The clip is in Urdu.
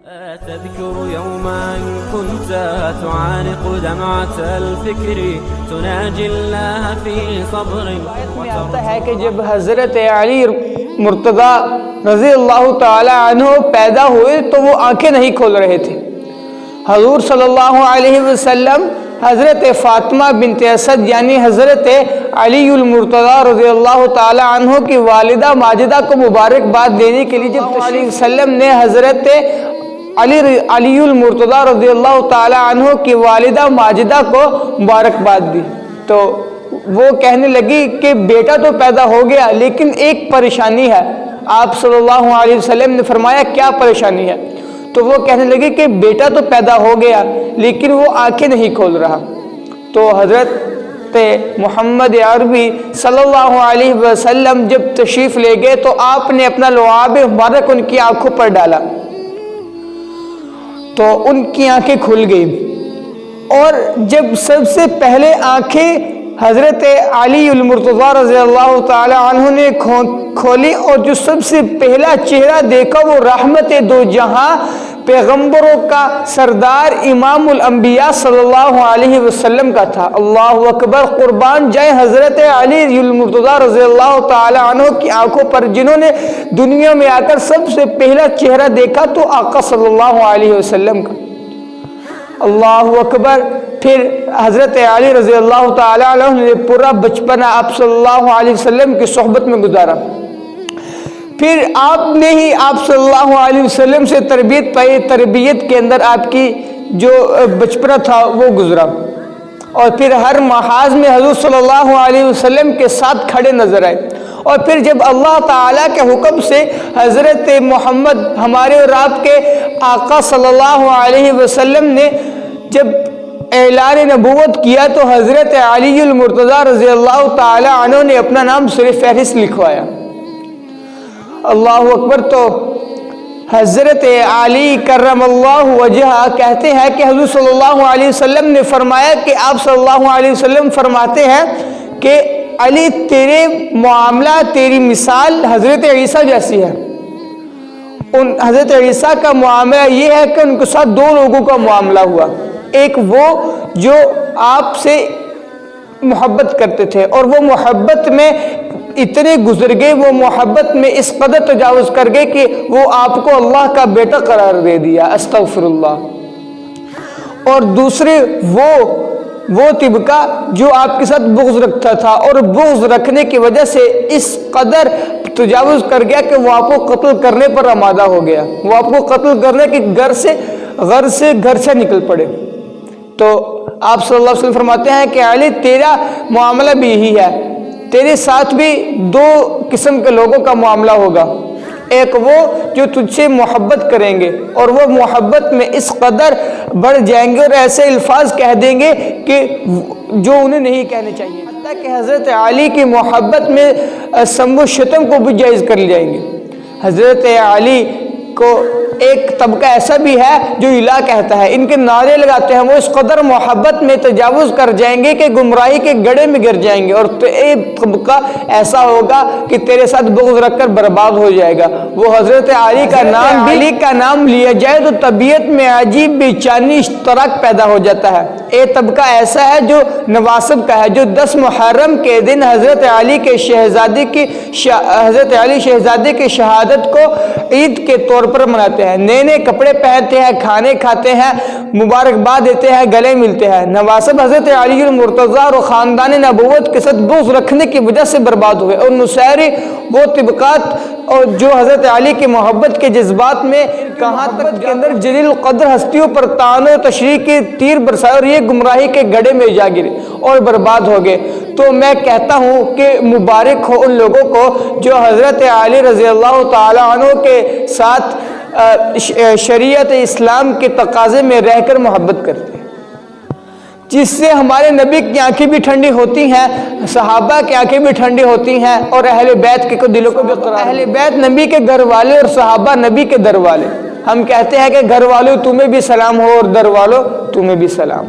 تذكر يوما كنت تعانق دمعة الفكر تناجي الله في صبر. میں آتا ہے کہ جب حضرت علی مرتضیٰ رضی اللہ تعالی عنہ پیدا ہوئے تو وہ آنکھیں نہیں کھول رہے تھے. حضور صلی اللہ علیہ وسلم حضرت فاطمہ بنت اسد یعنی حضرت علی المرتضیٰ رضی اللہ تعالی عنہ کی والدہ ماجدہ کو مبارکباد دینے کے لیے جب علیہ وسلم نے حضرت علی المرتضیٰ رضی اللہ تعالی عنہ کی والدہ ماجدہ کو مبارکباد دی تو وہ کہنے لگی کہ بیٹا تو پیدا ہو گیا لیکن ایک پریشانی ہے. آپ صلی اللہ علیہ وسلم نے فرمایا کیا پریشانی ہے؟ تو وہ کہنے لگی کہ بیٹا تو پیدا ہو گیا لیکن وہ آنکھیں نہیں کھول رہا. تو حضرت محمد عربی صلی اللہ علیہ وسلم جب تشریف لے گئے تو آپ نے اپنا لعاب مبارک ان کی آنکھوں پر ڈالا تو ان کی آنکھیں کھل گئی. اور جب سب سے پہلے آنکھیں حضرت علی المرتضیٰ رضی اللہ تعالی عنہ نے کھولی اور جو سب سے پہلا چہرہ دیکھا وہ رحمت دو جہاں پیغمبروں کا سردار امام الانبیاء صلی اللہ علیہ وسلم کا تھا. اللہ اکبر، قربان جائیں حضرت علی المرتضیٰ رضی اللہ تعالی عنہ کی آنکھوں پر جنہوں نے دنیا میں آ کر سب سے پہلا چہرہ دیکھا تو آقا صلی اللہ علیہ وسلم کا. اللہ اکبر. پھر حضرت علی رضی اللہ تعالی عنہ نے پورا بچپنا آپ صلی اللہ علیہ وسلم کی صحبت میں گزارا. پھر آپ نے ہی آپ صلی اللہ علیہ وسلم سے تربیت پائی. تربیت کے اندر آپ کی جو بچپنا تھا وہ گزرا اور پھر ہر محاذ میں حضور صلی اللہ علیہ وسلم کے ساتھ کھڑے نظر آئے. اور پھر جب اللہ تعالیٰ کے حکم سے حضرت محمد ہمارے اور آپ کے آقا صلی اللہ علیہ وسلم نے جب اعلان نبوت کیا تو حضرت علی المرتضیٰ رضی اللہ تعالی عنہ نے اپنا نام سر فہرست لکھوایا. اللہ اکبر. تو حضرت علی کرم اللہ وجہہ کہتے ہیں کہ حضور صلی اللہ علیہ وسلم نے فرمایا کہ آپ صلی اللہ علیہ وسلم فرماتے ہیں کہ علی تیرے معاملہ تیری مثال حضرت عیسیٰ جیسی ہے. ان حضرت عیسیٰ کا معاملہ یہ ہے کہ ان کے ساتھ دو لوگوں کا معاملہ ہوا. ایک وہ جو آپ سے محبت کرتے تھے اور وہ محبت میں اتنے گزر گئے، وہ محبت میں اس قدر تجاوز کر گئے کہ وہ آپ کو اللہ کا بیٹا قرار دے دیا. استغفر اللہ. اور دوسرے وہ طبقہ جو آپ کے ساتھ بغض رکھتا تھا اور بغض رکھنے کی وجہ سے اس قدر تجاوز کر گیا کہ وہ آپ کو قتل کرنے پر آمادہ ہو گیا. وہ آپ کو قتل کرنے کے گھر سے نکل پڑے. تو آپ صلی اللہ علیہ وسلم فرماتے ہیں کہ علی تیرا معاملہ بھی یہی ہے. تیرے ساتھ بھی دو قسم کے لوگوں کا معاملہ ہوگا. ایک وہ جو تجھ سے محبت کریں گے اور وہ محبت میں اس قدر بڑھ جائیں گے اور ایسے الفاظ کہہ دیں گے کہ جو انہیں نہیں کہنے چاہیے، حتیٰ کہ حضرت علی کی محبت میں سب و شتم کو بھی جائز کر جائیں گے. حضرت علی کو ایک طبقہ ایسا بھی ہے جو الہ کہتا ہے، ان کے نعرے لگاتے ہیں، وہ اس قدر محبت میں تجاوز کر جائیں گے کہ گمراہی کے گڑھے میں گر جائیں گے. اور تو ایک طبقہ ایسا ہوگا کہ تیرے ساتھ بغض رکھ کر برباد ہو جائے گا. وہ حضرت علی کا نام لیا جائے تو طبیعت میں عجیب بے چینی اشتراک پیدا ہو جاتا ہے. ایک طبقہ ایسا ہے جو نواسب کا ہے، جو 10 محرم کے دن حضرت علی شہزادے کی شہادت کو عید کے طور پر مناتے ہیں. نئے نئے کپڑے پہنتے ہیں، کھانے کھاتے ہیں، مبارکباد دیتے ہیں، گلے ملتے ہیں. نواسب حضرت علی المرتضیٰ اور خاندان نبوت کے ساتھ بغض رکھنے کی وجہ سے برباد ہوئے. اور نصیری وہ طبقات اور جو حضرت علی کی محبت کے جذبات میں کہاں تک کے اندر جلیل القدر ہستیوں پر طعن و تشریح کے تیر برسائے اور یہ گمراہی کے گڑھے میں جا گرے اور برباد ہو گئے. تو میں کہتا ہوں کہ مبارک ہو ان لوگوں کو جو حضرت علی رضی اللہ تعالی عنہ کے ساتھ شریعت اسلام کے تقاضے میں رہ کر محبت کرتے ہیں، جس سے ہمارے نبی کی آنکھیں بھی ٹھنڈی ہوتی ہیں، صحابہ کی آنکھیں بھی ٹھنڈی ہوتی ہیں اور اہل بیت کے دلوں کو بھی قرار. اہل بیت نبی کے گھر والے اور صحابہ نبی کے در والے. ہم کہتے ہیں کہ گھر والوں تمہیں بھی سلام ہو اور در والوں تمہیں بھی سلام.